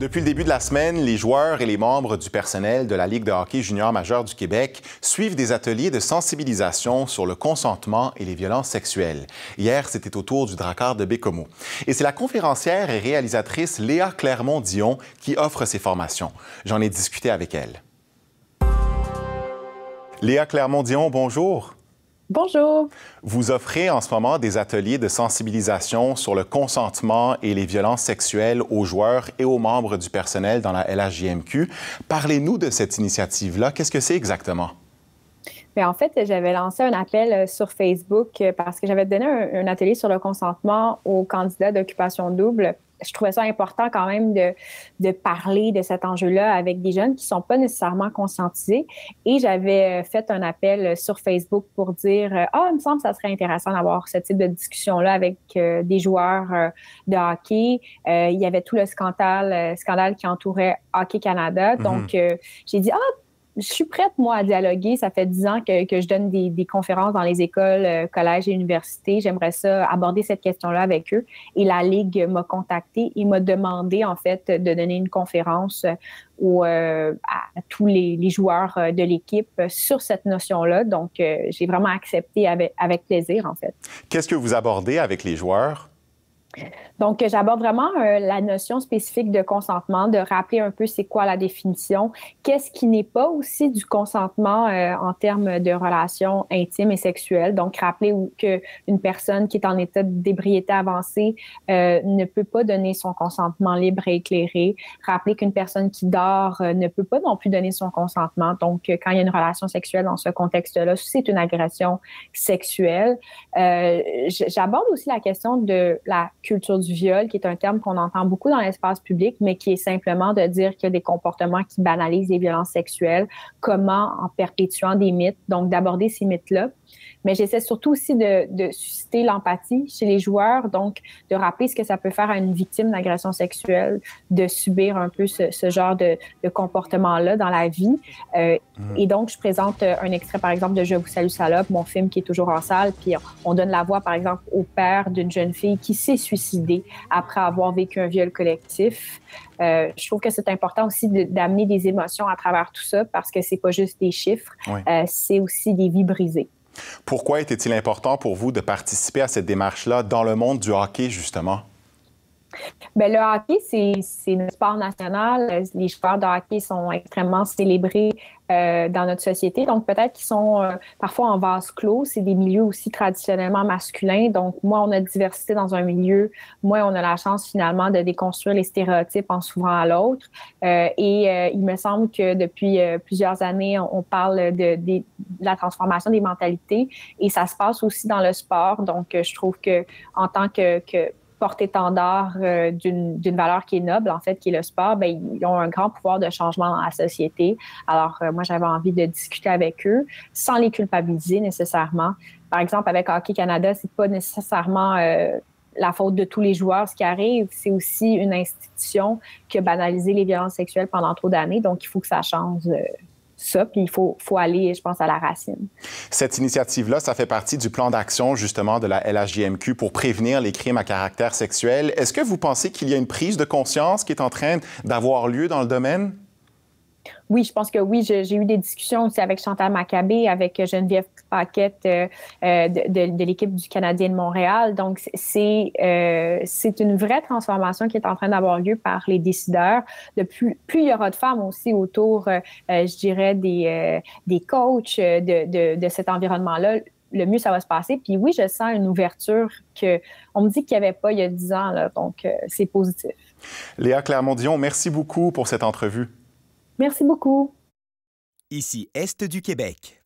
Depuis le début de la semaine, les joueurs et les membres du personnel de la Ligue de hockey junior majeur du Québec suivent des ateliers de sensibilisation sur le consentement et les violences sexuelles. Hier, c'était au tour du Drakkar de Baie-Comeau. Et c'est la conférencière et réalisatrice Léa Clermont-Dion qui offre ces formations. J'en ai discuté avec elle. Léa Clermont-Dion, bonjour. Bonjour. Vous offrez en ce moment des ateliers de sensibilisation sur le consentement et les violences sexuelles aux joueurs et aux membres du personnel dans la LHJMQ. Parlez-nous de cette initiative-là. Qu'est-ce que c'est exactement? Bien, en fait, j'avais lancé un appel sur Facebook parce que j'avais donné un atelier sur le consentement aux candidats d'occupation double. Je trouvais ça important quand même de parler de cet enjeu-là avec des jeunes qui ne sont pas nécessairement conscientisés. Et j'avais fait un appel sur Facebook pour dire « Ah, il me semble que ça serait intéressant d'avoir ce type de discussion-là avec des joueurs de hockey. » Il y avait tout le scandale qui entourait Hockey Canada. Donc, j'ai dit « Ah, je suis prête, moi, à dialoguer. Ça fait 10 ans que je donne des conférences dans les écoles, collèges et universités. J'aimerais ça aborder cette question-là avec eux. » Et la Ligue m'a contactée et m'a demandé, en fait, de donner une conférence à tous les joueurs de l'équipe sur cette notion-là. Donc, j'ai vraiment accepté avec plaisir, en fait. Qu'est-ce que vous abordez avec les joueurs? Donc, j'aborde vraiment la notion spécifique de consentement, de rappeler un peu c'est quoi la définition, qu'est-ce qui n'est pas aussi du consentement en termes de relations intimes et sexuelles. Donc, rappeler qu'une personne qui est en état d'ébriété avancée ne peut pas donner son consentement libre et éclairé. Rappeler qu'une personne qui dort ne peut pas non plus donner son consentement. Donc, quand il y a une relation sexuelle dans ce contexte-là, c'est une agression sexuelle. J'aborde aussi la question de la culture du viol, qui est un terme qu'on entend beaucoup dans l'espace public, mais qui est simplement de dire qu'il y a des comportements qui banalisent les violences sexuelles, comment en perpétuant des mythes, donc d'aborder ces mythes-là. Mais j'essaie surtout aussi de susciter l'empathie chez les joueurs, donc de rappeler ce que ça peut faire à une victime d'agression sexuelle, de subir un peu ce genre de comportement-là dans la vie. Et donc, je présente un extrait, par exemple, de « Je vous salue, salope », mon film qui est toujours en salle, puis on donne la voix, par exemple, au père d'une jeune fille qui s'est suicidée après avoir vécu un viol collectif. Je trouve que c'est important aussi d'amener des émotions à travers tout ça, parce que c'est pas juste des chiffres, c'est aussi des vies brisées. Pourquoi était-il important pour vous de participer à cette démarche-là dans le monde du hockey, justement? Bien, le hockey, c'est notre sport national. Les joueurs de hockey sont extrêmement célébrés dans notre société. Donc, peut-être qu'ils sont parfois en vase clos. C'est des milieux aussi traditionnellement masculins. Donc, moins on a de diversité dans un milieu, moins on a la chance finalement de déconstruire les stéréotypes en s'ouvrant à l'autre. Il me semble que depuis plusieurs années, on parle de la transformation des mentalités et ça se passe aussi dans le sport. Donc, je trouve que en tant que porte-étendard d'une valeur qui est noble, en fait, qui est le sport, bien, ils ont un grand pouvoir de changement dans la société. Alors, moi, j'avais envie de discuter avec eux sans les culpabiliser nécessairement. Par exemple, avec Hockey Canada, c'est pas nécessairement la faute de tous les joueurs. Ce qui arrive, c'est aussi une institution qui a banalisé les violences sexuelles pendant trop d'années. Donc, il faut que ça change ça, puis il faut aller, je pense, à la racine. Cette initiative-là, ça fait partie du plan d'action, justement, de la LHJMQ pour prévenir les crimes à caractère sexuel. Est-ce que vous pensez qu'il y a une prise de conscience qui est en train d'avoir lieu dans le domaine? Oui, je pense que oui. J'ai eu des discussions aussi avec Chantal Maccabé, avec Geneviève Paquette de l'équipe du Canadien de Montréal. Donc, c'est une vraie transformation qui est en train d'avoir lieu par les décideurs. Plus il y aura de femmes aussi autour, je dirais, des coachs de cet environnement-là, le mieux ça va se passer. Puis oui, je sens une ouverture qu'on me dit qu'il n'y avait pas il y a 10 ans. Là, donc, c'est positif. Léa Clermont-Dion, merci beaucoup pour cette entrevue. Merci beaucoup. Ici Est du Québec.